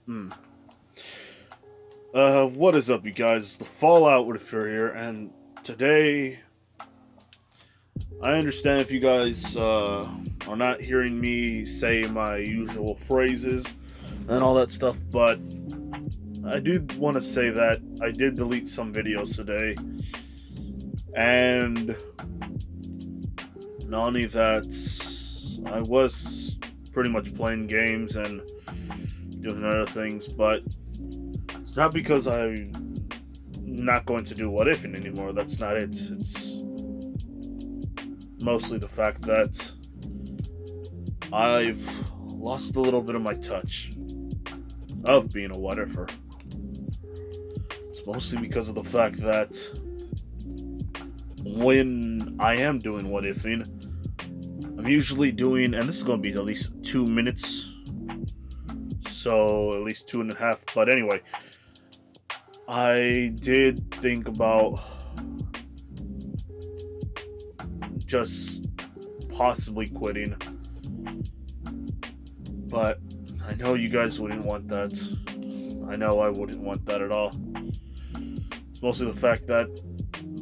Hmm. What is up, you guys? The Fallout with Fear here, and today I understand if you guys are not hearing me say my usual phrases and all that stuff, but I do want to say that I did delete some videos today, and not only that, I was pretty much playing games and doing other things, but it's not because I'm not going to do what ifing anymore. That's not it. It's mostly the fact that I've lost a little bit of my touch of being a what ifer. It's mostly because of the fact that when I am doing what ifing, I'm usually doing, and this is going to be at least 2 minutes, so at least 2.5. But anyway, I did think about just possibly quitting, but I know you guys wouldn't want that. I know I wouldn't want that at all. It's mostly the fact that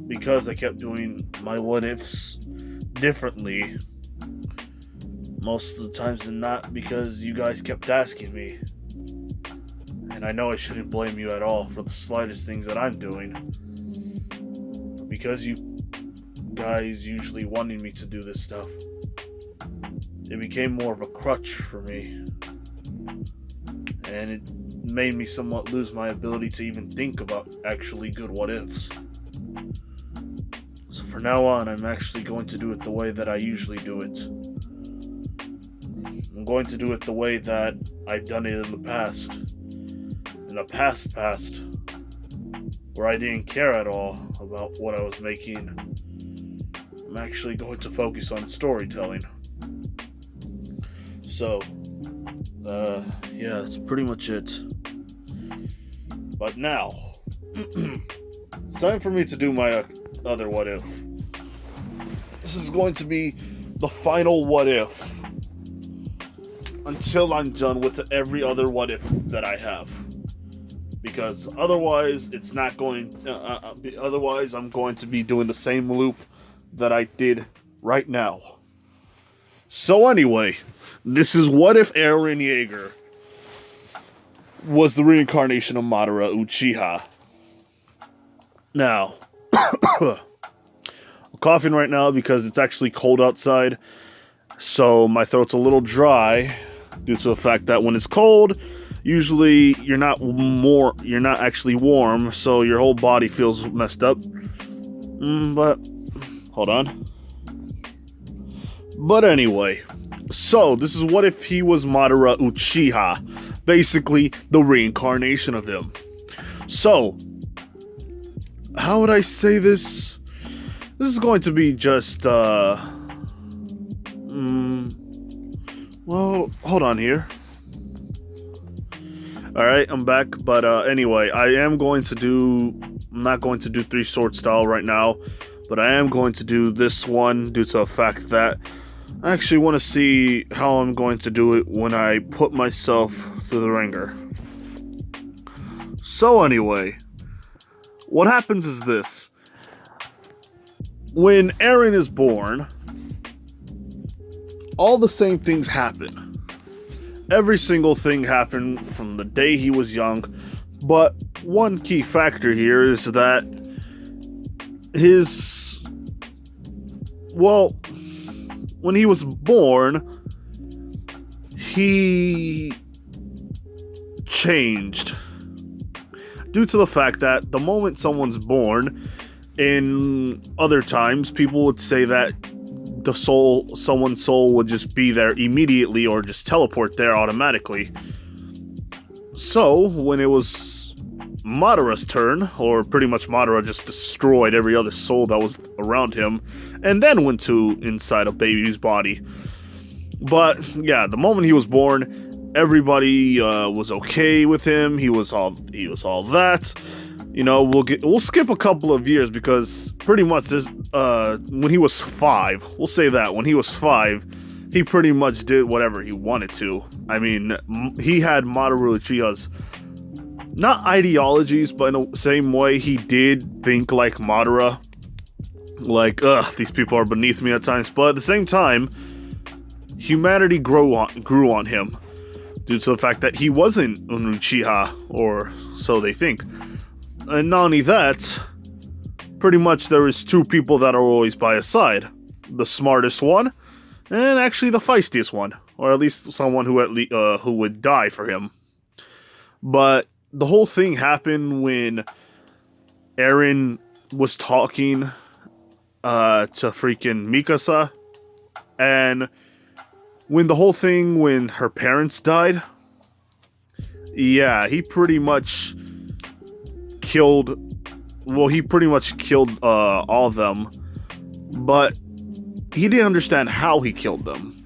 because I kept doing my what ifs differently most of the times than not, because you guys kept asking me. And I know I shouldn't blame you at all for the slightest things that I'm doing, but because you guys usually wanting me to do this stuff, it became more of a crutch for me, and it made me somewhat lose my ability to even think about actually good what ifs. So from now on, I'm actually going to do it the way that I usually do it. I'm going to do it the way that I've done it in the past. In the past, where I didn't care at all about what I was making. I'm actually going to focus on storytelling. So, yeah, that's pretty much it. But now, it's time for me to do my other what if. This is going to be the final what if, until I'm done with every other what if that I have. Because otherwise, it's not going. Otherwise, I'm going to be doing the same loop that I did right now. So anyway, this is what if Eren Yeager was the reincarnation of Madara Uchiha. Now, I'm coughing right now because it's actually cold outside, so my throat's a little dry due to the fact that when it's cold, usually you're not actually warm, so your whole body feels messed up. But hold on. But anyway, so this is what if he was Madara Uchiha, basically the reincarnation of him. So, how would I say this? This is going to be just well, hold on here. Alright, I'm back, but anyway, I'm not going to do 3 sword style right now, but I am going to do this one due to the fact that I actually want to see how I'm going to do it when I put myself through the ringer. So anyway, what happens is this. When Eren is born, all the same things happen. Every single thing happened from the day he was young, but one key factor here is that when he was born, he changed. Due to the fact that the moment someone's born, in other times, people would say that someone's soul would just be there immediately or just teleport there automatically. So, when it was Madara's turn, or pretty much Madara just destroyed every other soul that was around him, and then went to inside a baby's body. But, yeah, the moment he was born, everybody was okay with him. He was all that. You know, we'll skip a couple of years because pretty much when he was 5, we'll say that when he was 5, he pretty much did whatever he wanted to. I mean, he had Madara Uchiha's, not ideologies, but in the same way, he did think like Madara. Like, these people are beneath me at times. But at the same time, humanity grew on him due to the fact that he wasn't an Uchiha, or so they think. And not only that, pretty much there is two people that are always by his side. The smartest one, and actually the feistiest one. Or at least someone who would die for him. But the whole thing happened when Eren was talking to freaking Mikasa. And when her parents died, yeah, he pretty much killed all of them, but he didn't understand how he killed them.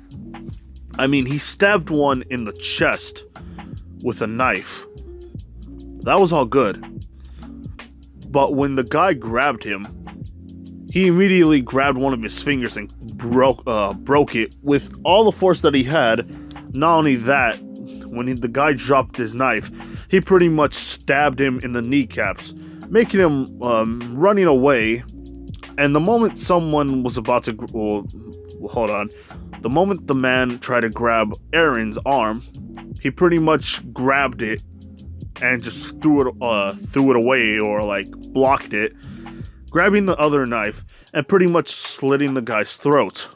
I mean, he stabbed one in the chest with a knife. That was all good. But when the guy grabbed him, he immediately grabbed one of his fingers and broke it with all the force that he had. Not only that, when the guy dropped his knife, he pretty much stabbed him in the kneecaps, making him running away. And the moment someone was about to... hold on. The moment the man tried to grab Eren's arm, he pretty much grabbed it and just threw it away, or like blocked it, grabbing the other knife and pretty much slitting the guy's throat.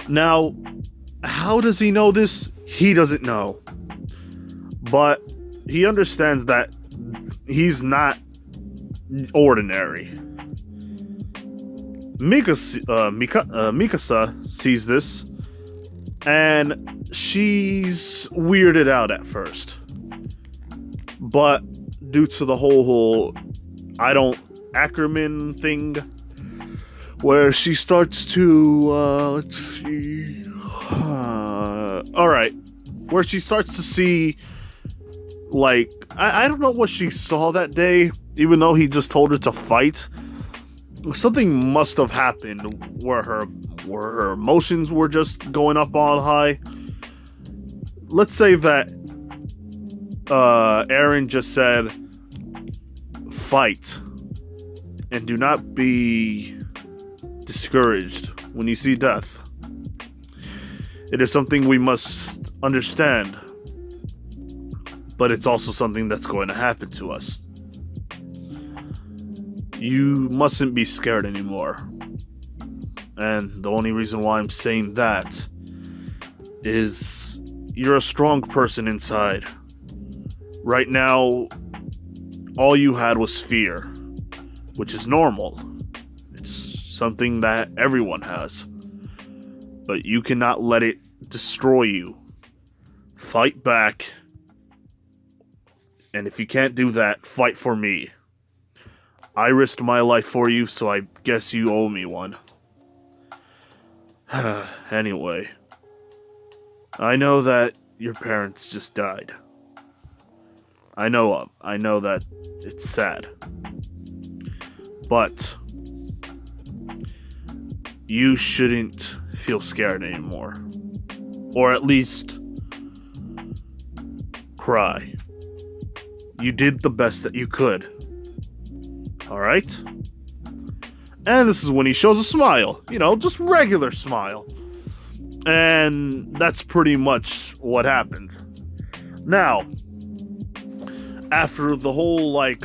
Now, how does he know this? He doesn't know. But he understands that he's not ordinary. Mikasa sees this, and she's weirded out at first. But due to the whole Ackerman thing, where she starts to, let's see, alright, where she starts to see, like, I don't know what she saw that day, even though he just told her to fight. Something must have happened where her emotions were just going up on high. Let's say that Eren just said, fight, and do not be discouraged when you see death. It is something we must understand, but it's also something that's going to happen to us. You mustn't be scared anymore. And the only reason why I'm saying that is you're a strong person inside. Right now, all you had was fear, which is normal. It's something that everyone has. But you cannot let it destroy you. Fight back. And if you can't do that, fight for me. I risked my life for you, so I guess you owe me one. Anyway, I know that your parents just died. I know that it's sad. But you shouldn't feel scared anymore. Or at least cry. You did the best that you could. Alright? And this is when he shows a smile. You know, just regular smile. And that's pretty much what happened. Now, after the whole, like,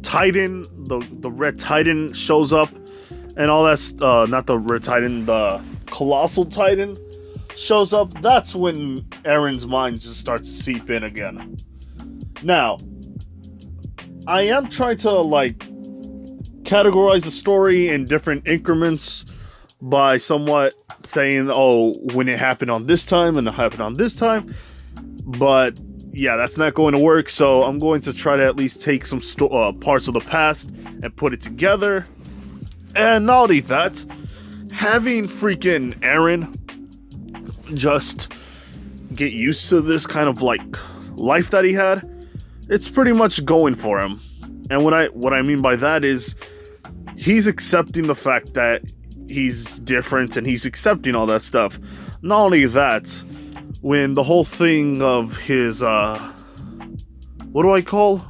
Titan, the Red Titan shows up, and all that's, not the Red Titan, the Colossal Titan shows up, that's when Eren's mind just starts to seep in again. Now, I am trying to, like, categorize the story in different increments by somewhat saying, oh, when it happened on this time and it happened on this time. But, yeah, that's not going to work, so I'm going to try to at least take some parts of the past and put it together. And not only that, having freaking Eren just get used to this kind of, like, life that he had, it's pretty much going for him. And what I mean by that is he's accepting the fact that he's different and he's accepting all that stuff. Not only that, when the whole thing of his what do I call?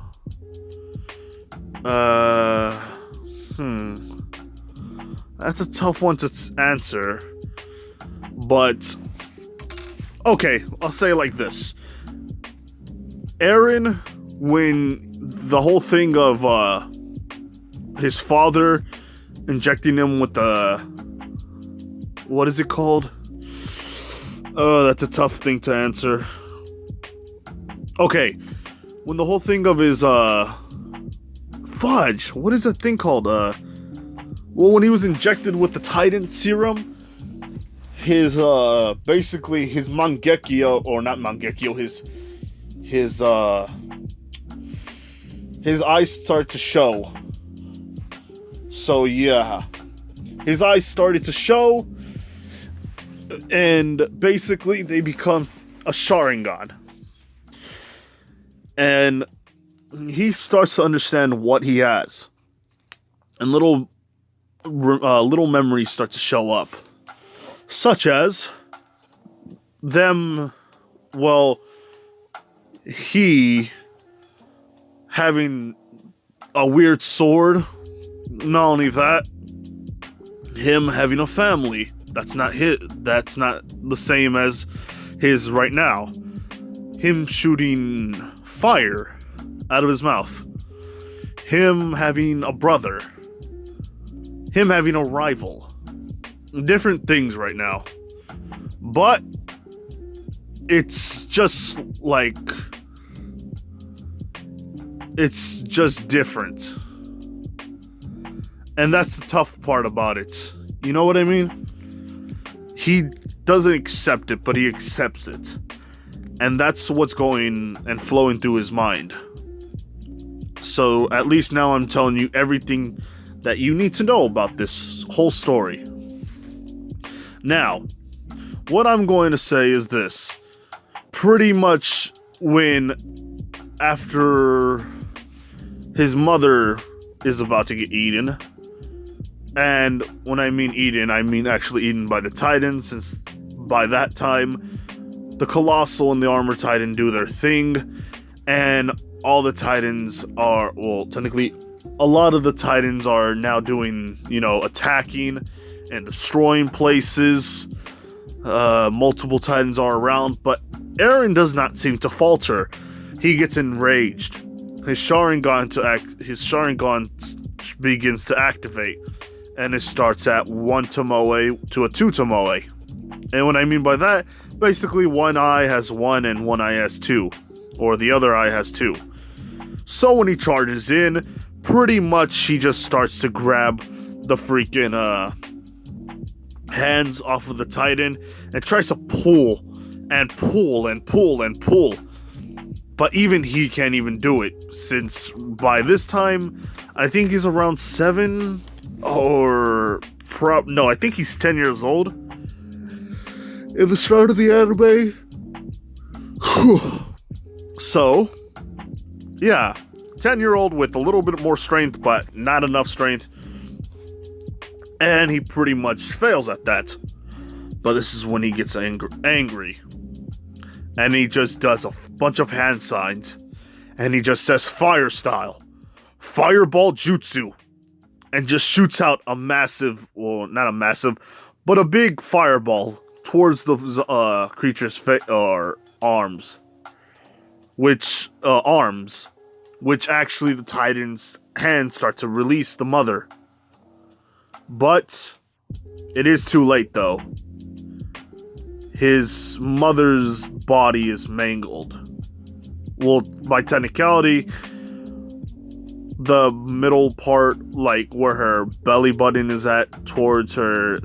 That's a tough one to answer. But okay, I'll say it like this. Eren, when the whole thing of his father injecting him with the, what is it called? That's a tough thing to answer. Okay, when the whole thing of his fudge, what is that thing called? Well, when he was injected with the Titan serum, his basically his Mangekyo, or not Mangekyo, his eyes start to show. So yeah, his eyes started to show, and basically they become a Sharingan. And he starts to understand what he has, and little memories start to show up, such as them. Well, he having a weird sword. Not only that, him having a family that's not the same as his right now. Him shooting fire out of his mouth. Him having a brother. Him having a rival. Different things right now. But it's just like, it's just different. And that's the tough part about it. You know what I mean? He doesn't accept it, but he accepts it. And that's what's going and flowing through his mind. So at least now I'm telling you everything that you need to know about this whole story. Now, what I'm going to say is this. Pretty much after his mother is about to get eaten, and when I mean eaten, I mean actually eaten by the Titans, since by that time the Colossal and the Armor Titan do their thing, and all the Titans are, well, technically a lot of the Titans are now doing, attacking and destroying places. Multiple Titans are around, but Eren does not seem to falter. He gets enraged. His Sharingan begins to activate, and it starts at 1 Tomoe to a 2 Tomoe. And what I mean by that, basically one eye has 1 and one eye has 2, or the other eye has 2. So when he charges in, pretty much he just starts to grab the freaking hands off of the Titan and tries to pull and pull and pull and pull. But even he can't even do it, since by this time, I think he's around 7, or no, I think he's 10 years old. In the start of the anime. So, yeah, 10-year-old with a little bit more strength, but not enough strength. And he pretty much fails at that. But this is when he gets angry. And he just does a bunch of hand signs. And he just says fire style. Fireball jutsu. And just shoots out a massive, well, not a massive, but a big fireball towards the creature's arms. Which actually the Titan's hands start to release the mother. But it is too late, though. His mother's body is mangled. Well, by technicality, the middle part, like where her belly button is at, towards her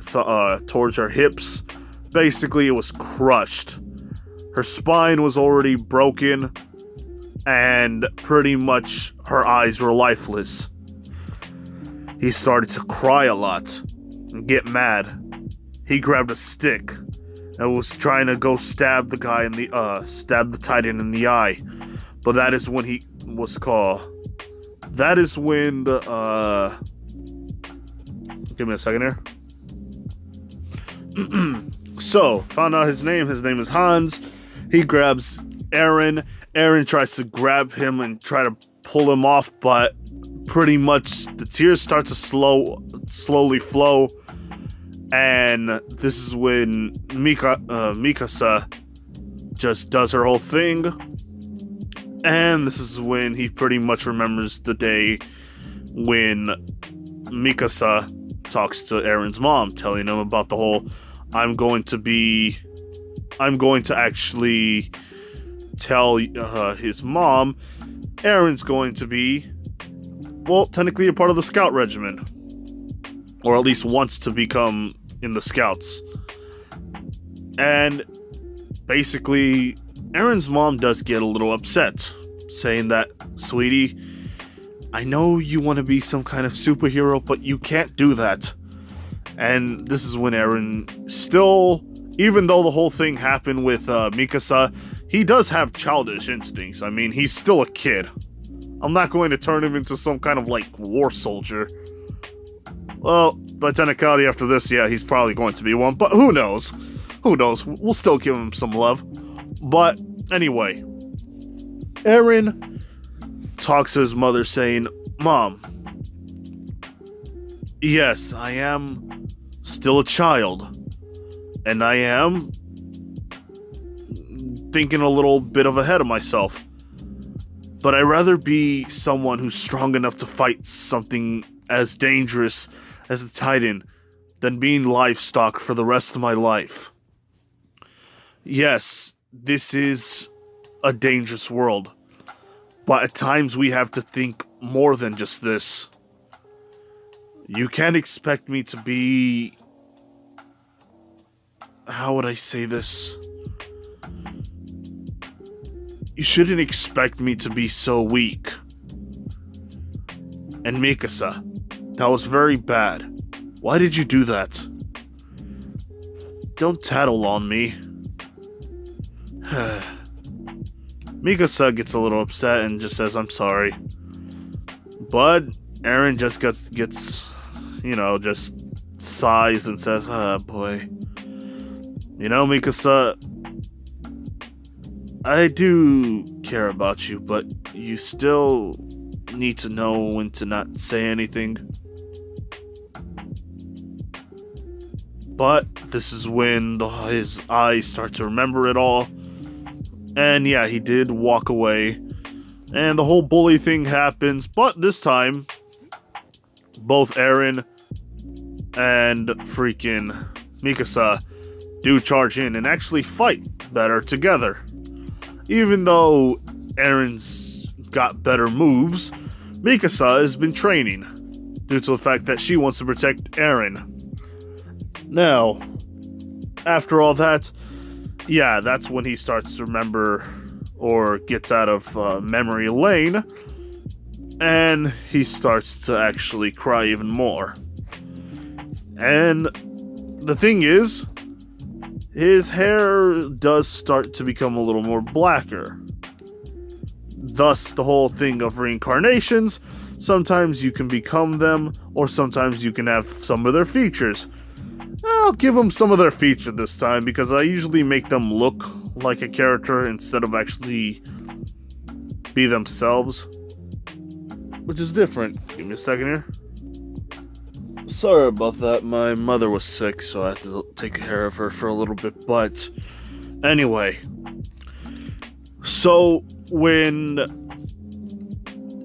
hips, basically it was crushed. Her spine was already broken, and pretty much her eyes were lifeless. He started to cry a lot and get mad. He grabbed a stick and was trying to go stab the Titan in the eye. But that is when he was called. That is when give me a second here. So, found out his name. His name is Hans. He grabs Eren. Eren tries to grab him and try to pull him off, but pretty much the tears start to slowly flow. And this is when Mikasa just does her whole thing. And this is when he pretty much remembers the day when Mikasa talks to Eren's mom, telling him about the whole, I'm going to actually tell his mom Eren's going to be, well, technically a part of the scout regiment. Or at least wants to become in the scouts. And basically, Eren's mom does get a little upset, saying that, sweetie, I know you want to be some kind of superhero, but you can't do that. And this is when Eren still, even though the whole thing happened with Mikasa, he does have childish instincts. I mean, he's still a kid. I'm not going to turn him into some kind of, like, war soldier. Well, by technicality after this, yeah, he's probably going to be one, but who knows? Who knows? We'll still give him some love. But anyway, Eren talks to his mother saying, Mom, yes, I am still a child, and I am thinking a little bit of ahead of myself, but I'd rather be someone who's strong enough to fight something as dangerous as a Titan than being livestock for the rest of my life. Yes, this is a dangerous world, but at times we have to think more than just this. You can't expect me to be... How would I say this? You shouldn't expect me to be so weak. And Mikasa, that was very bad. Why did you do that? Don't tattle on me. Mikasa gets a little upset and just says, I'm sorry. But Eren just gets, you know, just sighs and says, boy. You know, Mikasa, I do care about you, but you still need to know when to not say anything. But this is when his eyes start to remember it all. And yeah, he did walk away. And the whole bully thing happens. But this time, both Eren and freaking Mikasa do charge in and actually fight better together. Even though Eren's got better moves, Mikasa has been training due to the fact that she wants to protect Eren. Now, after all that, yeah, that's when he starts to remember or gets out of memory lane, and he starts to actually cry even more. And the thing is, his hair does start to become a little more blacker. Thus, the whole thing of reincarnations, sometimes you can become them, or sometimes you can have some of their features. I'll give them some of their feature this time, because I usually make them look like a character instead of actually be themselves. Which is different. Give me a second here. Sorry about that, my mother was sick, so I had to take care of her for a little bit, but anyway. So, when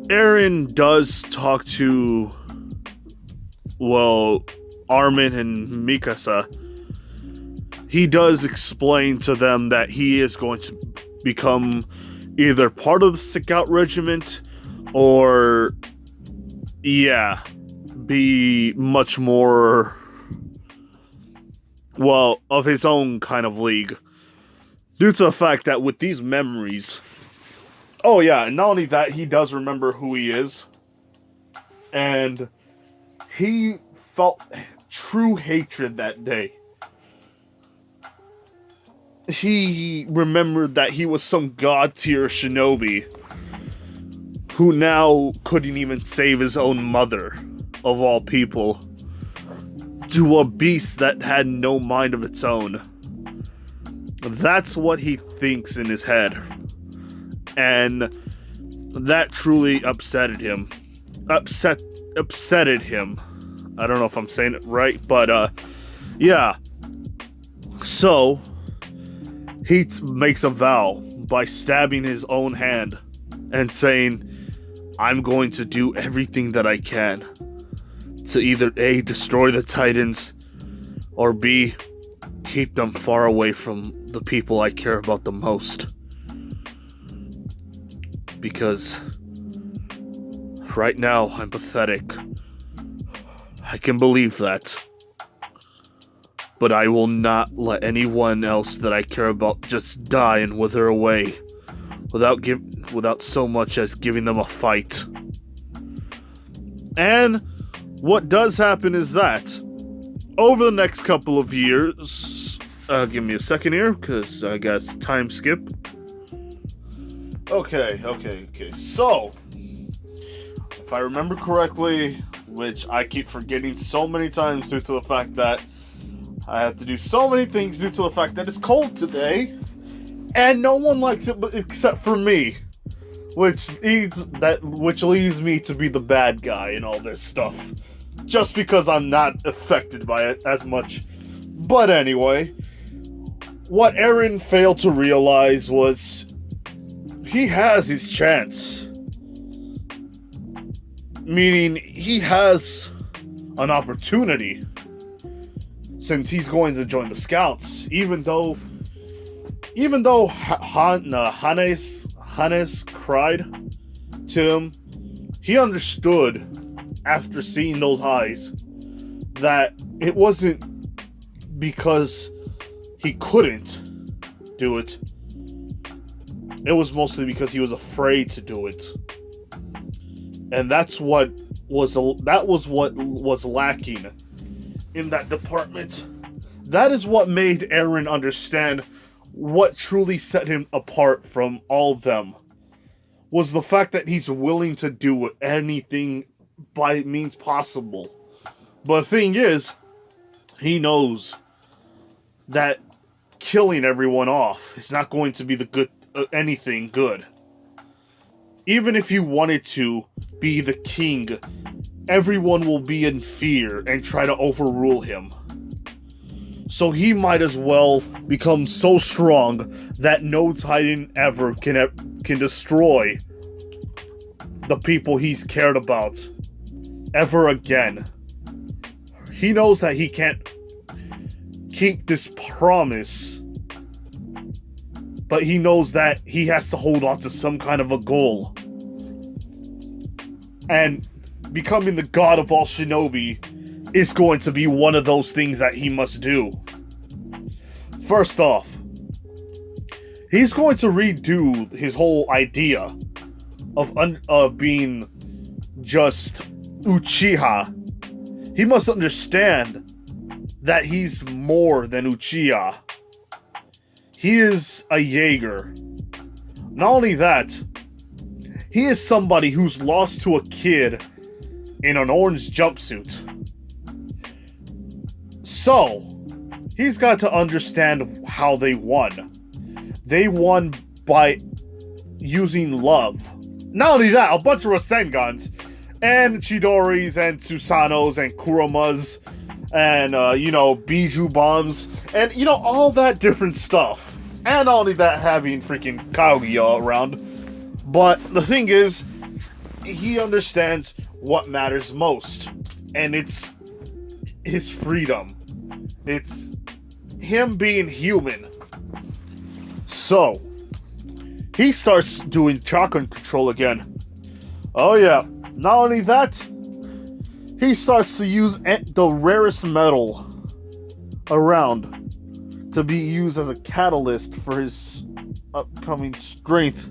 Eren does talk to, well, Armin and Mikasa, he does explain to them that he is going to become either part of the Scout Regiment or, yeah, be much more, well, of his own kind of league. Due to the fact that with these memories, oh yeah, and not only that, he does remember who he is. And he felt true hatred that day. He remembered that he was some god-tier shinobi who now couldn't even save his own mother, of all people. to a beast that had no mind of its own. That's what he thinks in his head. And that truly upsetted him. Upsetted him. I don't know if I'm saying it right, but yeah. So he makes a vow by stabbing his own hand and saying, I'm going to do everything that I can to either A, destroy the Titans, or B, keep them far away from the people I care about the most. Because right now I'm pathetic. I can believe that. But I will not let anyone else that I care about just die and wither away without so much as giving them a fight. And what does happen is that over the next couple of years, give me a second here, because I got time skip. Okay. So, if I remember correctly, which I keep forgetting so many times due to the fact that I have to do so many things due to the fact that it's cold today, and no one likes it except for me, which leaves me to be the bad guy in all this stuff, just because I'm not affected by it as much. But anyway, what Eren failed to realize was he has his chance. Meaning, he has an opportunity, since he's going to join the Scouts, even though Hannes cried to him, he understood after seeing those eyes that it wasn't because he couldn't do it. It was mostly because he was afraid to do it. And that was what was lacking in that department. That is what made Eren understand what truly set him apart from all of them, was the fact that he's willing to do anything by means possible. But the thing is, he knows that killing everyone off is not going to be anything good. Even if he wanted to be the king, everyone will be in fear and try to overrule him. So he might as well become so strong that no Titan ever can destroy the people he's cared about ever again. He knows that he can't keep this promise, but he knows that he has to hold on to some kind of a goal. And becoming the god of all shinobi is going to be one of those things that he must do. First off, he's going to redo his whole idea of being just Uchiha. He must understand that he's more than Uchiha. He is a yeager. Not only that, he is somebody who's lost to a kid in an orange jumpsuit. So, he's got to understand how they won. They won by using love. Not only that, a bunch of Rasengans, and Chidoris, and Susanos, and Kuromas, and, Biju bombs, and, all that different stuff. And not only that, having freaking Kaguya around. But the thing is, he understands what matters most. And it's his freedom. It's him being human. So, he starts doing chakra control again. Oh yeah, not only that, he starts to use the rarest metal around to be used as a catalyst for his upcoming strength,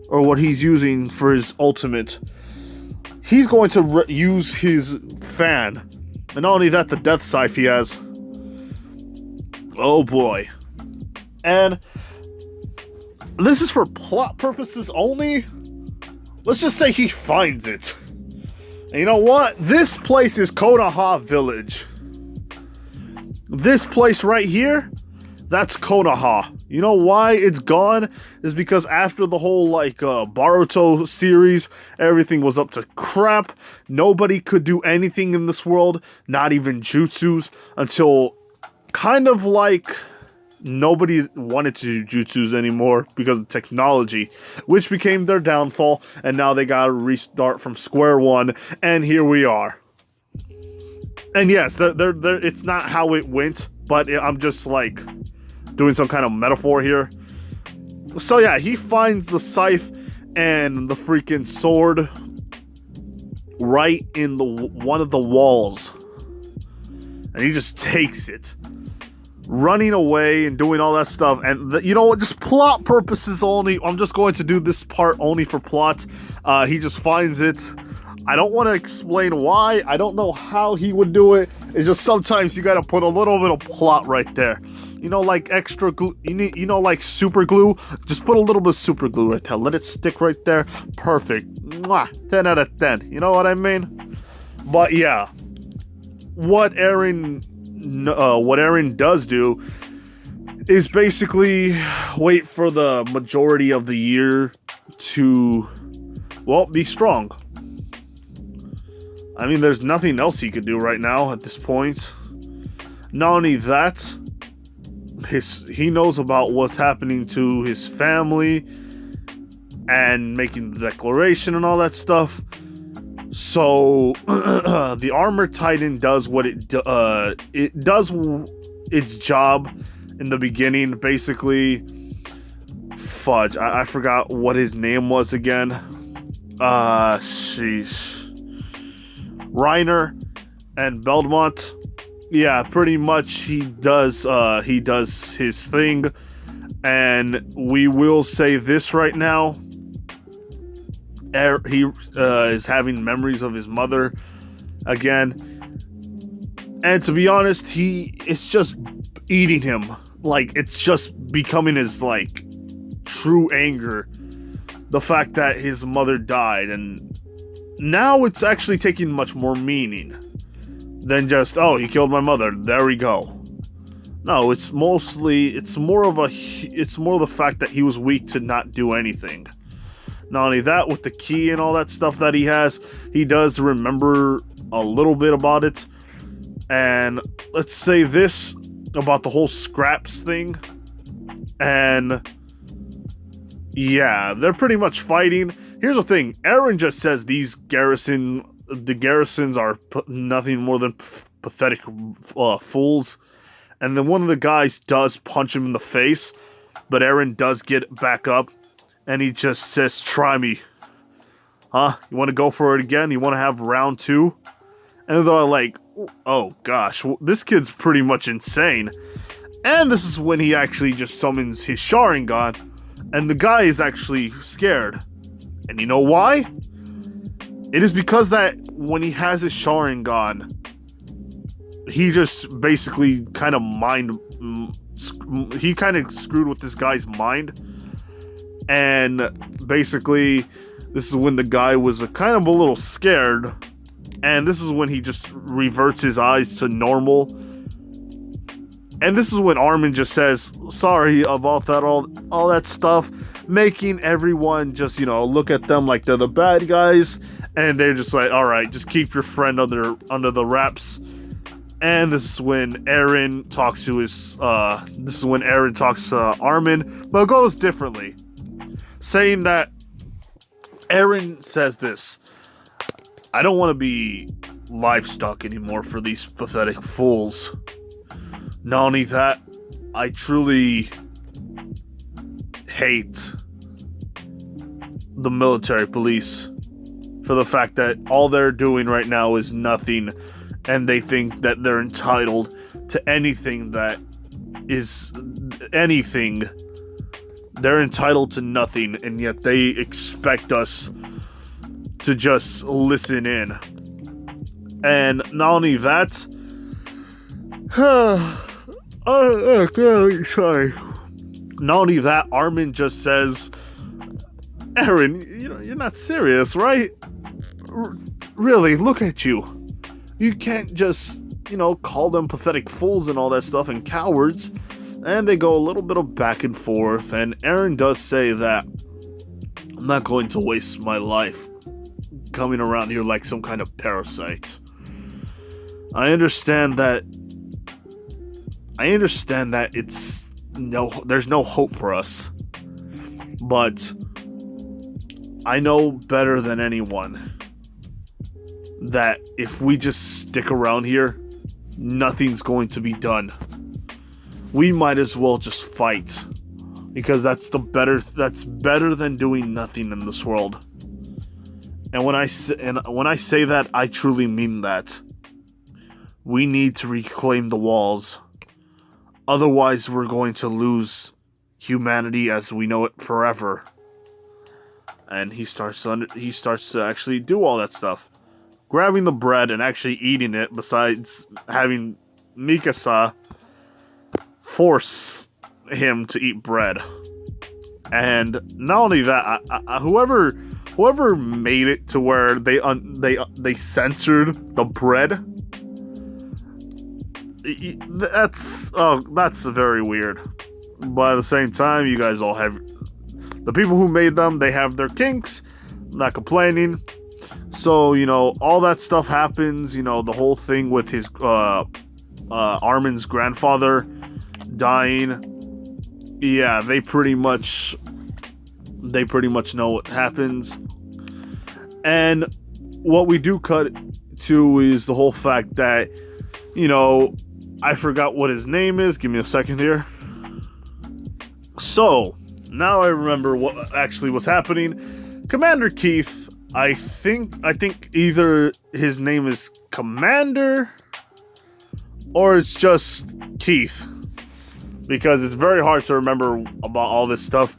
or what he's using for his ultimate. He's going to use his fan, and not only that, the death scythe he has. Oh boy. And this is for plot purposes only. Let's just say he finds it. And you know what? This place is Konoha Village. This place right here, that's Konoha. You know why it's gone? Is because after the whole Boruto series, everything was up to crap. Nobody could do anything in this world, not even jutsus, until kind of like nobody wanted to do jutsus anymore because of technology, which became their downfall, and now they gotta restart from square one, and here we are. And yes, it's not how it went, but I'm just like doing some kind of metaphor here. So yeah, he finds the scythe and the freaking sword right in one of the walls, and he just takes it, running away and doing all that stuff. And you know what, just plot purposes only, I'm just going to do this part only for plot. He just finds it. I don't want to explain why. I don't know how he would do it. It's just sometimes you gotta put a little bit of plot right there. You know, like extra glue, you know, like super glue. Just put a little bit of super glue right there. Let it stick right there. Perfect. Mwah. 10 out of 10. You know what I mean? But yeah, what Eren does do is basically wait for the majority of the year to, well, be strong. I mean, there's nothing else he could do right now at this point. Not only that, he knows about what's happening to his family and making the declaration and all that stuff. So the armor titan does what it does its job in the beginning. Basically, fudge, I forgot what his name was again. Sheesh. Reiner and Belmont. Yeah, pretty much he does his thing. And we will say this right now. He is having memories of his mother again. And to be honest, it's just eating him. Like, it's just becoming his, like, true anger. The fact that his mother died. And now it's actually taking much more meaning than just, oh, he killed my mother, there we go. No, it's more of the fact that he was weak to not do anything. Not only that, with the key and all that stuff that he has, he does remember a little bit about it. And let's say this about the whole scraps thing. And yeah, they're pretty much fighting. Here's the thing, Eren just says the garrisons are nothing more than pathetic fools. And then one of the guys does punch him in the face, but Eren does get back up, and he just says, try me. Huh? You want to go for it again? You want to have round 2? And they're like, oh gosh, this kid's pretty much insane. And this is when he actually just summons his Sharingan, and the guy is actually scared. And you know why? It is because that when he has his Sharingan, he just basically kind of screwed with this guy's mind. And basically, this is when the guy was kind of a little scared. And this is when he just reverts his eyes to normal. And this is when Armin just says, sorry about that, all that stuff. Making everyone just, look at them like they're the bad guys. And they're just like, alright, just keep your friend under the wraps. And this is when Eren talks to Armin, but it goes differently. Saying that Eren says this, I don't want to be livestock anymore for these pathetic fools. Not only that, I truly hate the military police for the fact that all they're doing right now is nothing, and they think that they're entitled to anything that is anything. They're entitled to nothing, and yet they expect us to just listen in. And not only that, sorry. Not only that, Armin just says, Eren, you're not serious, right? Really, look at you. You can't just call them pathetic fools and all that stuff and cowards. And they go a little bit of back and forth. And Eren does say that I'm not going to waste my life coming around here like some kind of parasite. I understand that there's no hope for us. But I know better than anyone that if we just stick around here, nothing's going to be done. We might as well just fight, because that's better than doing nothing in this world. And when I say that, I truly mean that. We need to reclaim the walls. Otherwise, we're going to lose humanity as we know it forever. And he starts to actually do all that stuff, grabbing the bread and actually eating it. Besides having Mikasa force him to eat bread, and not only that, whoever made it to where they censored the bread. That's very weird. But at the same time, you guys all have the people who made them. They have their kinks. I'm not complaining. So all that stuff happens. The whole thing with his Armin's grandfather dying. Yeah, they pretty much know what happens. And what we do cut to is the whole fact that I forgot what his name is. Give me a second here. So now I remember what actually was happening. Commander Keith, I think either his name is Commander or it's just Keith, because it's very hard to remember about all this stuff.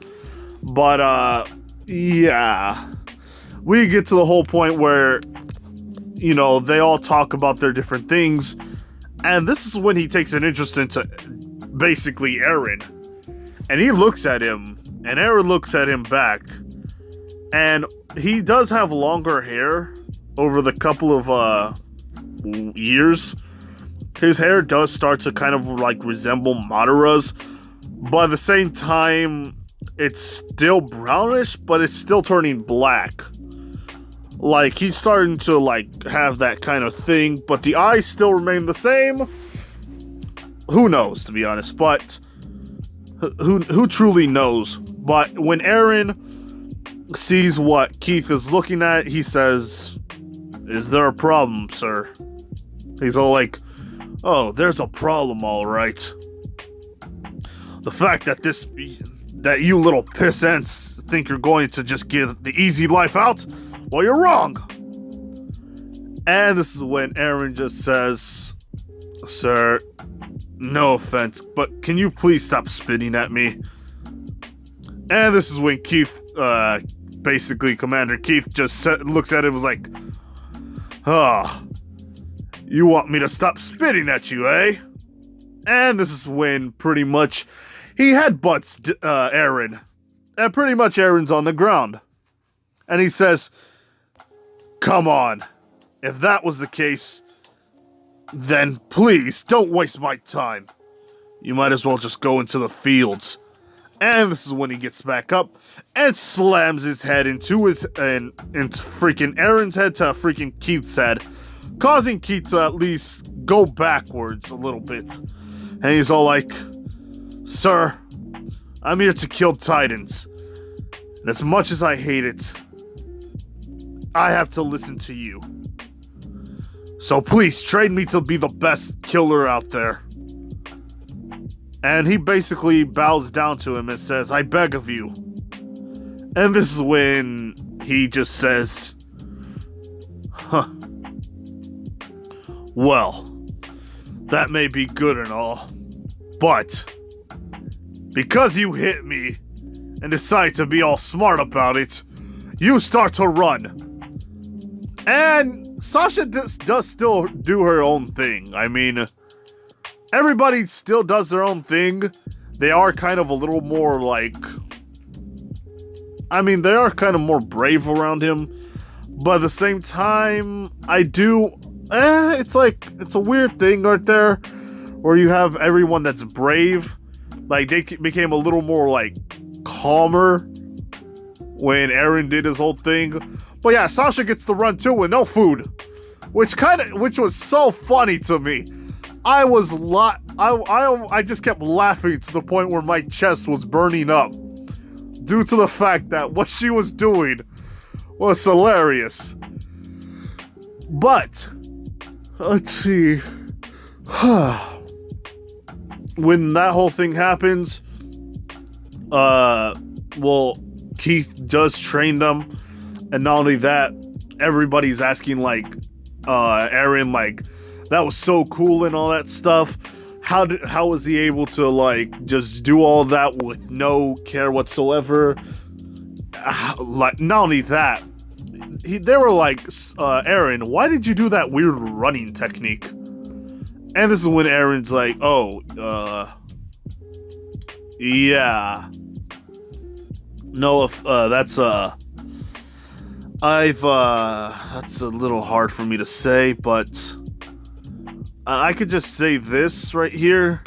But yeah, we get to the whole point where they all talk about their different things, and this is when he takes an interest into basically Eren. And he looks at him, and Eren looks at him back. And he does have longer hair over the couple of years. His hair does start to kind of like resemble Madara's, but at the same time, it's still brownish, but it's still turning black. Like, he's starting to like have that kind of thing, but the eyes still remain the same. Who knows, to be honest, but who truly knows? But when Eren sees what Keith is looking at, he says, "Is there a problem, sir?" He's all like, "Oh, there's a problem, all right. The fact that you little piss ants think you're going to just get the easy life out, well, you're wrong." And this is when Eren just says, "Sir, no offense, but can you please stop spitting at me?" And this is when Keith, basically Commander Keith, just looks at it and was like, "Ah, you want me to stop spitting at you, eh?" And this is when pretty much he headbutts Eren. And pretty much Eren's on the ground. And he says, "Come on. If that was the case, then please don't waste my time. You might as well just go into the fields." And this is when he gets back up and slams his head into freaking Eren's head to freaking Keith's head, causing Keith to at least go backwards a little bit. And he's all like, "Sir, I'm here to kill Titans. And as much as I hate it, I have to listen to you. So please train me to be the best killer out there." And he basically bows down to him and says, "I beg of you." And this is when he just says, "Huh. Well, that may be good and all, but because you hit me and decide to be all smart about it, you start to run." And Sasha does still do her own thing. I mean, everybody still does their own thing. They are kind of a little more like... they are kind of more brave around him. But at the same time, I do it's like, it's a weird thing right there, where you have everyone that's brave, like they became a little more like calmer when Eren did his whole thing. But yeah, Sasha gets the run too with no food, which was so funny to me. I just kept laughing to the point where my chest was burning up due to the fact that what she was doing was hilarious. But let's see. When that whole thing happens, well, Keith does train them, and not only that, everybody's asking like, Eren, like, that was so cool and all that stuff. How was he able to like just do all that with no care whatsoever? Like, not only that, they were like, Eren, why did you do that weird running technique? And this is when Eren's like, oh, yeah. No, if that's that's a little hard for me to say, but I could just say this right here.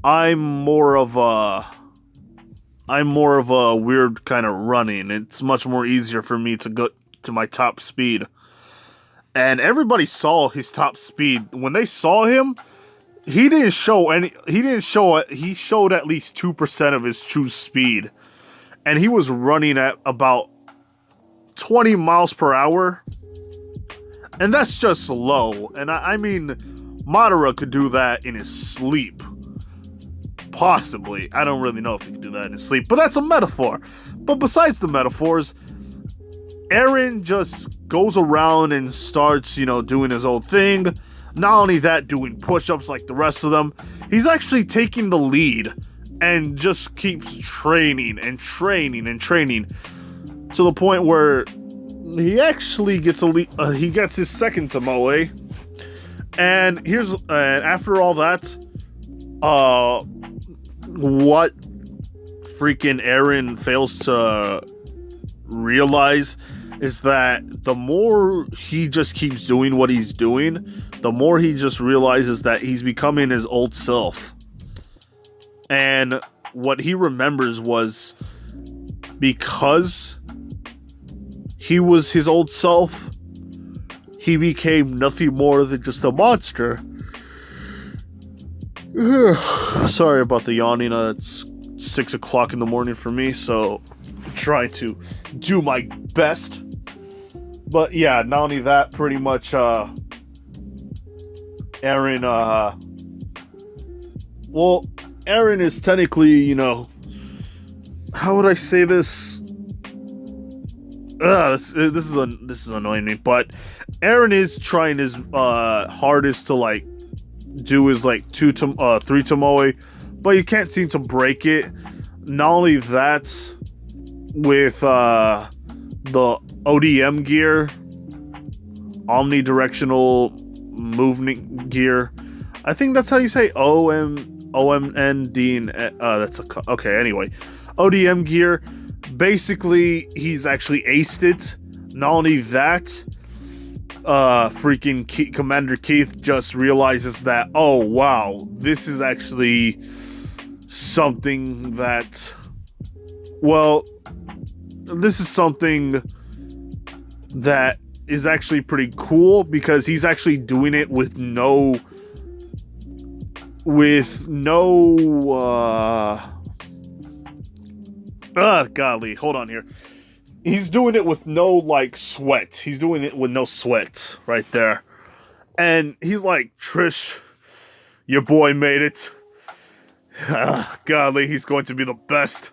I'm more of a weird kind of running. It's much more easier for me to go to my top speed. And everybody saw his top speed. When they saw him, he showed at least 2% of his true speed. And he was running at about 20 miles per hour. And that's just low. And I mean, Madara could do that in his sleep. Possibly. I don't really know if he could do that in his sleep. But that's a metaphor. But besides the metaphors, Eren just goes around and starts, doing his own thing. Not only that, doing push-ups like the rest of them. He's actually taking the lead and just keeps training and training and training to the point where he actually gets he gets his second Tomoe. And after all that, what freaking Eren fails to realize is that the more he just keeps doing what he's doing, the more he just realizes that he's becoming his old self. And what he remembers was, because he was his old self, he became nothing more than just a monster. Sorry about the yawning. It's 6 o'clock in the morning for me, so I'm trying to do my best. But yeah, not only that, pretty much Eren, well, Eren is technically, how would I say this? This is annoying me, but Eren is trying his hardest to like do his like 3 Tomoe, but you can't seem to break it. Not only that, with the ODM gear, omnidirectional movement gear. I think that's how you say OMND. Okay. Anyway, ODM gear. Basically, he's actually aced it. Not only that, freaking Commander Keith just realizes that, oh wow, this is actually something that, well, this is something that is actually pretty cool, because he's actually doing it with no golly, hold on here. He's doing it with no like sweat. He's doing it with no sweat right there. And he's like, Trish, your boy made it. Golly, he's going to be the best.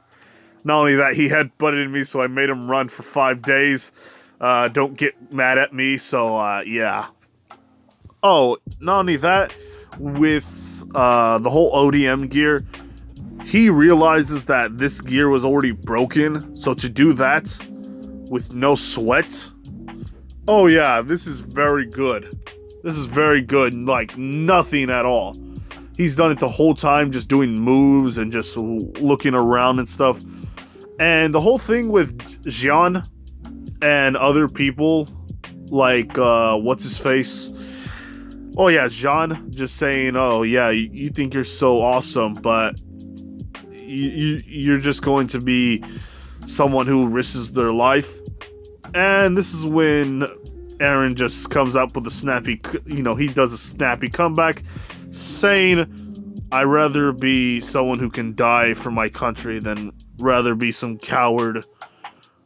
Not only that, he headbutted me, so I made him run for 5 days. Don't get mad at me, so, yeah. Oh, not only that, with the whole ODM gear, he realizes that this gear was already broken, so to do that with no sweat, oh yeah, this is very good. This is very good, like nothing at all. He's done it the whole time, just doing moves and just looking around and stuff. And the whole thing with Jian and other people like, what's his face? Oh yeah, Jean just saying, oh yeah, you think you're so awesome, but you're just going to be someone who risks their life. And this is when Eren just comes up with a snappy, he does a snappy comeback saying, I'd rather be someone who can die for my country than rather be some coward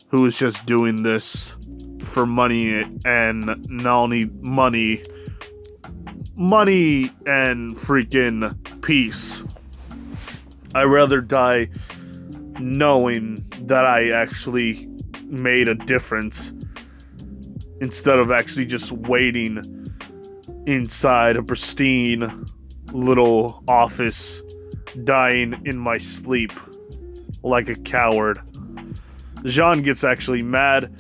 who is just doing this for money, and not only money and freaking peace. I'd rather die knowing that I actually made a difference instead of actually just waiting inside a pristine little office, dying in my sleep like a coward. Jean gets actually mad,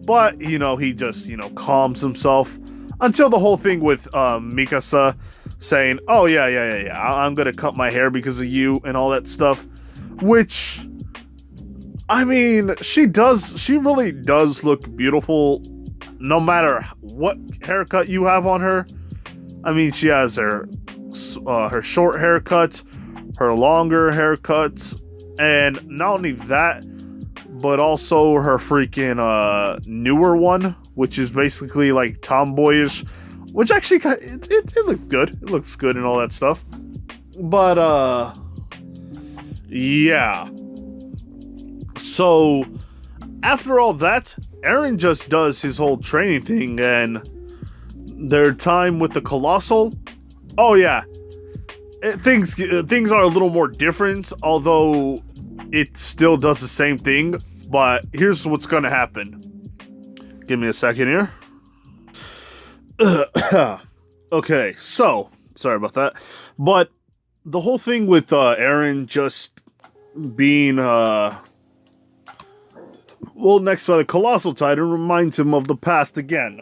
but, he just, calms himself until the whole thing with Mikasa saying, oh, yeah, I'm gonna cut my hair because of you and all that stuff, which, I mean, she really does look beautiful no matter what haircut you have on her. I mean, she has her short haircut, her longer haircuts, and not only that, but also her freaking newer one, which is basically like tomboyish, which actually it looks good. It looks good and all that stuff. But yeah. So after all that, Eren just does his whole training thing, and their time with the Colossal. Oh yeah, things are a little more different, although it still does the same thing. But here's what's gonna happen. Give me a second here. Okay, so sorry about that, but the whole thing with Eren just being next by the Colossal Titan reminds him of the past again.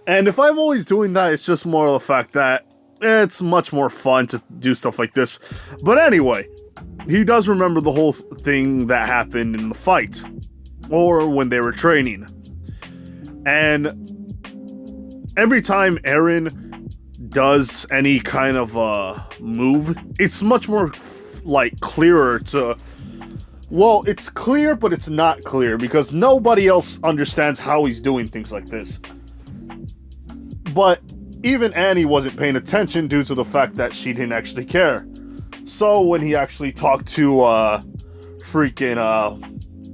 And if I'm always doing that, it's just more of the fact that it's much more fun to do stuff like this. But anyway, he does remember the whole thing that happened in the fight, or when they were training. And every time Eren does any kind of move, it's much more clearer to... Well, it's clear, but it's not clear, because nobody else understands how he's doing things like this. But even Annie wasn't paying attention due to the fact that she didn't actually care. So when he actually talked to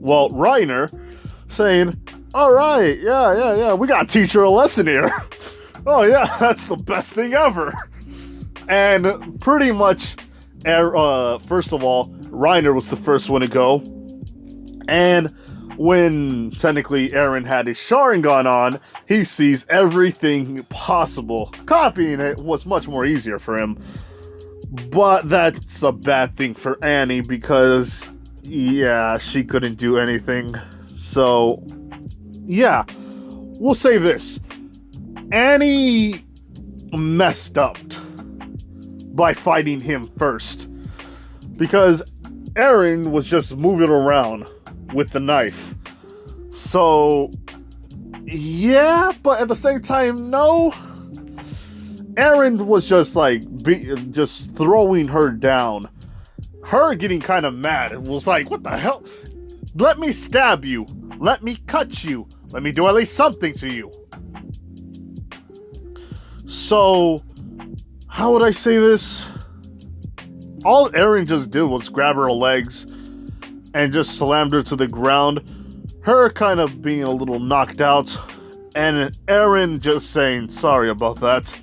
Reiner, saying, alright, yeah, we gotta teach her a lesson here. Oh yeah, that's the best thing ever. And pretty much, first of all, Reiner was the first one to go. And when technically Eren had his Sharingan on, he sees everything possible. Copying it was much more easier for him. But that's a bad thing for Annie because, yeah, she couldn't do anything. So, yeah, we'll say this. Annie messed up by fighting him first. Because Eren was just moving around with the knife. So, yeah, but at the same time, no. Eren was just just throwing her down. Her getting kind of mad. It was like, what the hell? Let me stab you. Let me cut you. Let me do at least something to you. So, how would I say this? All Eren just did was grab her legs and just slammed her to the ground. Her kind of being a little knocked out. And Eren just saying, sorry about that.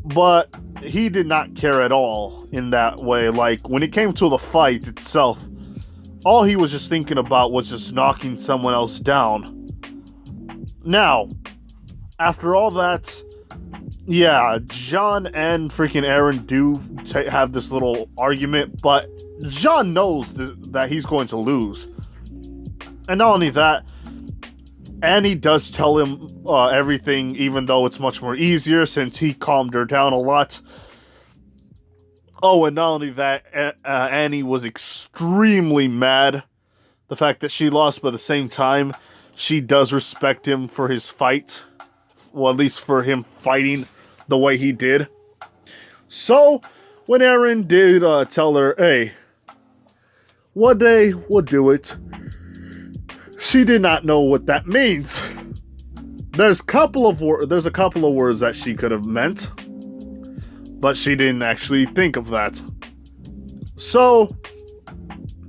But he did not care at all in that way. Like, when it came to the fight itself, all he was just thinking about was just knocking someone else down. Now, after all that, yeah, Jean and freaking Eren do have this little argument, but Jean knows that he's going to lose. And not only that, Annie does tell him everything, even though it's much more easier since he calmed her down a lot. Oh, and not only that, Annie was extremely mad. The fact that she lost, but at the same time, she does respect him for his fight. Well, at least for him fighting the way he did. So, when Eren did tell her, hey, one day we'll do it, she did not know what that means. There's a couple of words that she could have meant, but she didn't actually think of that. So,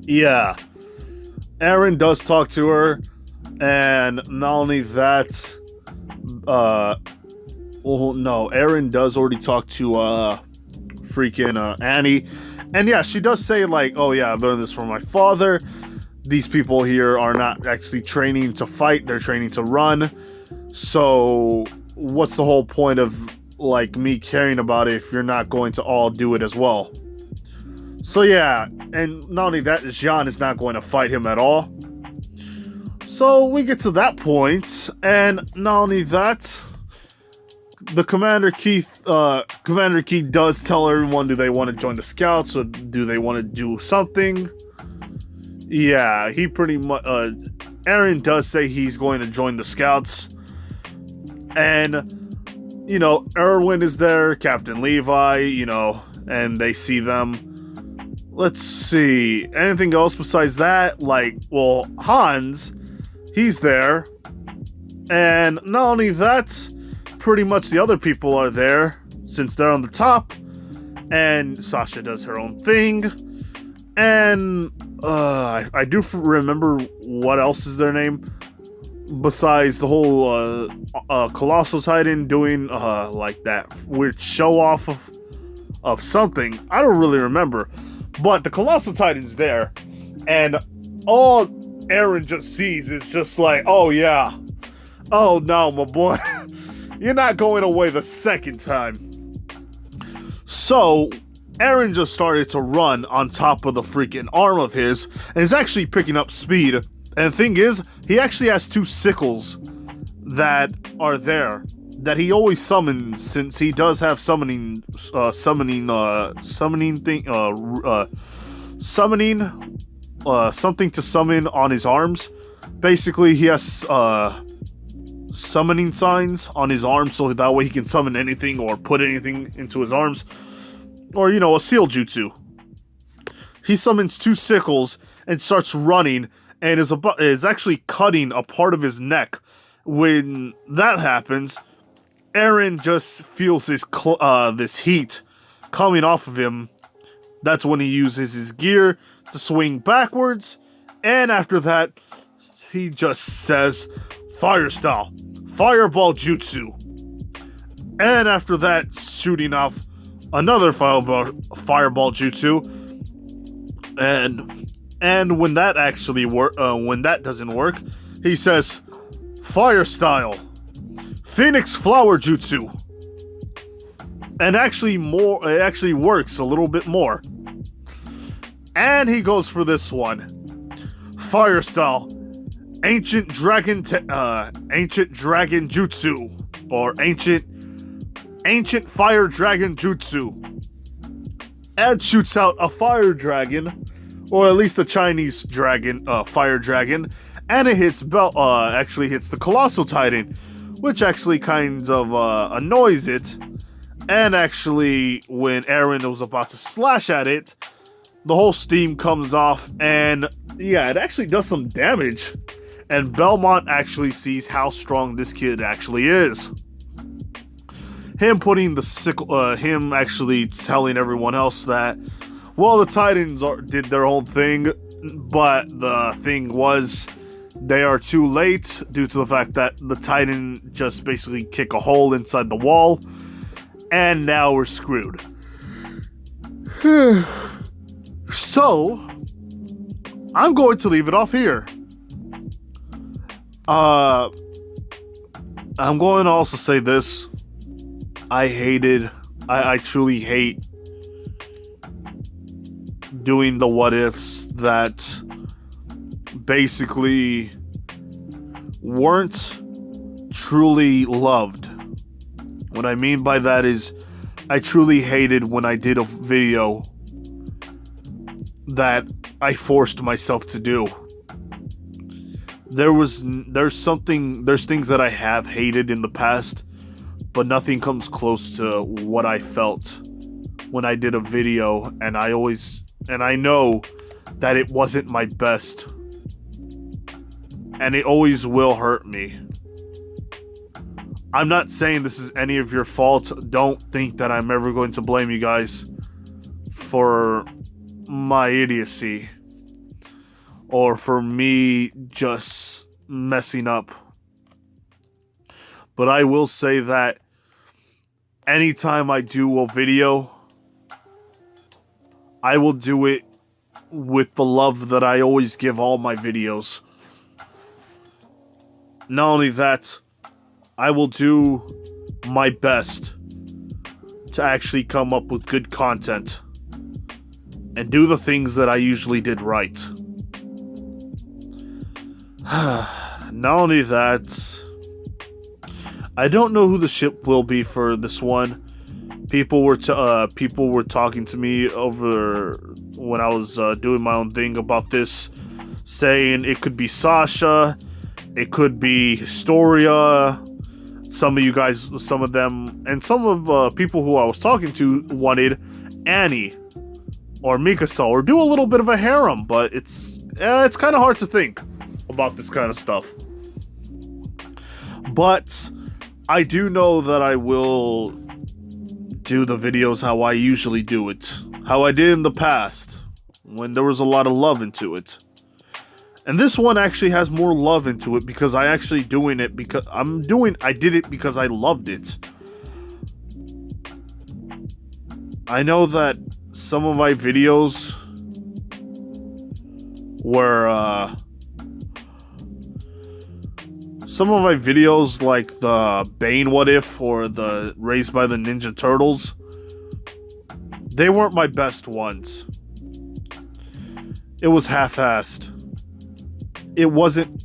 yeah, Eren does talk to her, and not only that, Eren does already talk to freaking Annie, and yeah, she does say like, oh yeah, I learned this from my father. These people here are not actually training to fight, they're training to run. So what's the whole point of like me caring about it if you're not going to all do it as well? So yeah, and not only that, Jean is not going to fight him at all. So we get to that point, and not only that, the Commander Keith does tell everyone, do they want to join the Scouts or do they want to do something? Yeah, he pretty much, Eren does say he's going to join the Scouts. And, you know, Erwin is there, Captain Levi, you know, and they see them. Let's see, anything else besides that? Like, well, Hans, he's there. And not only that, pretty much the other people are there, since they're on the top. And Sasha does her own thing. And, I do remember what else is their name. Besides the whole Colossal Titan doing like that weird show off of something. I don't really remember. But the Colossal Titan's there, and all Eren just sees is just like, oh yeah, oh no, my boy, you're not going away the second time. So Eren just started to run on top of the freaking arm of his, and is actually picking up speed. And the thing is, he actually has two sickles that are there that he always summons, since he does have something to summon on his arms. Basically, he has summoning signs on his arms, so that way he can summon anything or put anything into his arms, or you know, a seal jutsu. He summons two sickles and starts running, and is actually cutting a part of his neck. When that happens, Eren just feels this heat coming off of him. That's when he uses his gear to swing backwards, and after that, he just says, fire style, fireball jutsu. And after that, shooting off another fireball jutsu, and when that doesn't work, he says, fire style, Phoenix Flower Jutsu. And it actually works a little bit more. And he goes for this one, fire style, Ancient Dragon Jutsu, or Ancient Fire Dragon Jutsu. And shoots out a fire dragon, or at least a Chinese dragon, fire dragon, and it hits actually hits the Colossal Titan, which actually kind of annoys it. And actually, when Eren was about to slash at it, the whole steam comes off, and yeah, it actually does some damage. And Belmont actually sees how strong this kid actually is. Him putting the sickle, him actually telling everyone else that, well, the Titans did their own thing, but the thing was, they are too late due to the fact that the Titan just basically kicked a hole inside the wall, and now we're screwed. So, I'm going to leave it off here. I'm going to also say this. I truly hate doing the what ifs that basically weren't truly loved. What I mean by that is, I truly hated when I did a video that I forced myself to do. there's things that I have hated in the past, but nothing comes close to what I felt when I did a video, and I know that it wasn't my best, and it always will hurt me. I'm not saying this is any of your fault. Don't think that I'm ever going to blame you guys for my idiocy or for me just messing up. But I will say that anytime I do a video, I will do it with the love that I always give all my videos. Not only that, I will do my best to actually come up with good content and do the things that I usually did right. Not only that, I don't know who the ship will be for this one. People were talking to me over when I was doing my own thing about this, saying it could be Sasha, it could be Historia. Some of you guys, some of them, and some of people who I was talking to wanted Annie or Mikasa or do a little bit of a harem, but it's kind of hard to think about this kind of stuff. But I do know that I will do the videos how I usually do it, how I did in the past, when there was a lot of love into it. And this one actually has more love into it because I actually doing it because I did it because I loved it. I know that some of my videos were like the Bane What If or the Raised by the Ninja Turtles, they weren't my best ones. It was half-assed. It wasn't...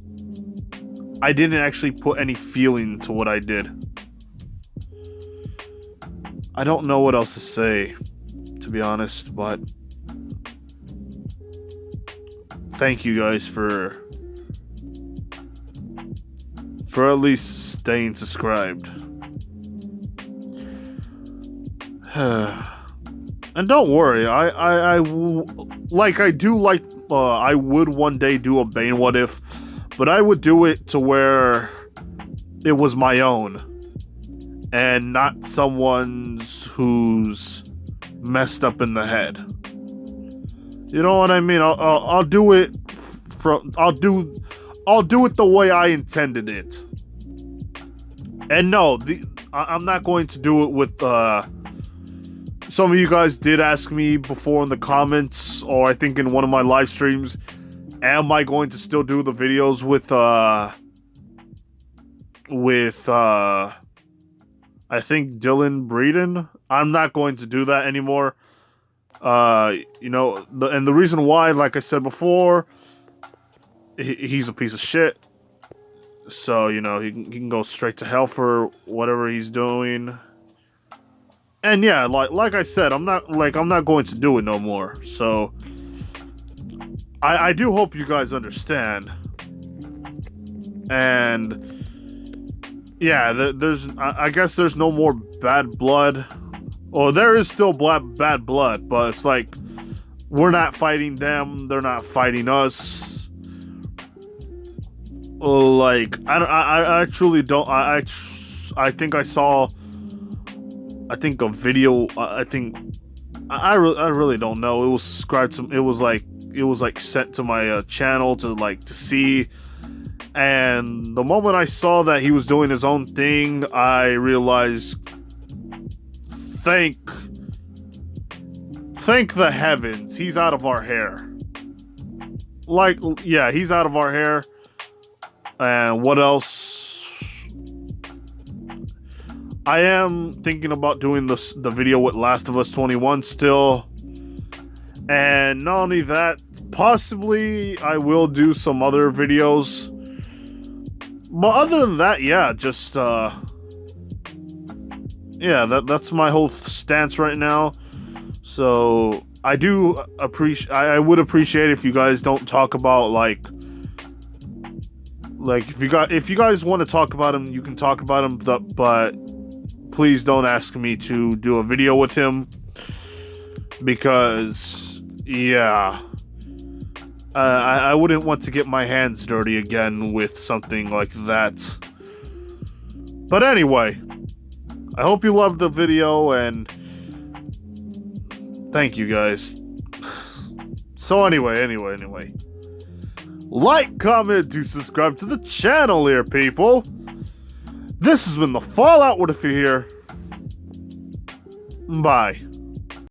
I didn't actually put any feeling to what I did. I don't know what else to say, to be honest, but... thank you guys for at least staying subscribed. And don't worry, I would one day do a Bane What If, but I would do it to where it was my own and not someone's who's messed up in the head. You know what I mean? I'll do it the way I intended it. And no, I'm not going to do it with some of you guys did ask me before in the comments, or I think in one of my live streams, am I going to still do the videos with I think Dylan Breeden? I'm not going to do that anymore. You know, and the reason why, like I said before, he's a piece of shit. So, you know, he can go straight to hell for whatever he's doing. And yeah, like I said, I'm not going to do it no more. So I do hope you guys understand. And yeah, I guess there's no more bad blood. Or there is still bad blood, but it's like we're not fighting them, they're not fighting us. Like I actually don't. I think I saw. I think a video. I really don't know. It was subscribed to. It was like sent to my channel to see. And the moment I saw that he was doing his own thing, I realized. Thank the heavens, he's out of our hair. Like, yeah, he's out of our hair. And what else? I am thinking about doing the video with Last of Us 21 still. And not only that, possibly I will do some other videos. But other than that, yeah, just yeah, that's my whole stance right now. So I would appreciate if you guys don't talk about like Like, if you guys want to talk about him, you can talk about him, but please don't ask me to do a video with him, because, yeah, I wouldn't want to get my hands dirty again with something like that. But anyway, I hope you loved the video, and thank you guys. So anyway. Like, comment, do subscribe to the channel here, people. This has been the Fallout What If You're Here. Bye.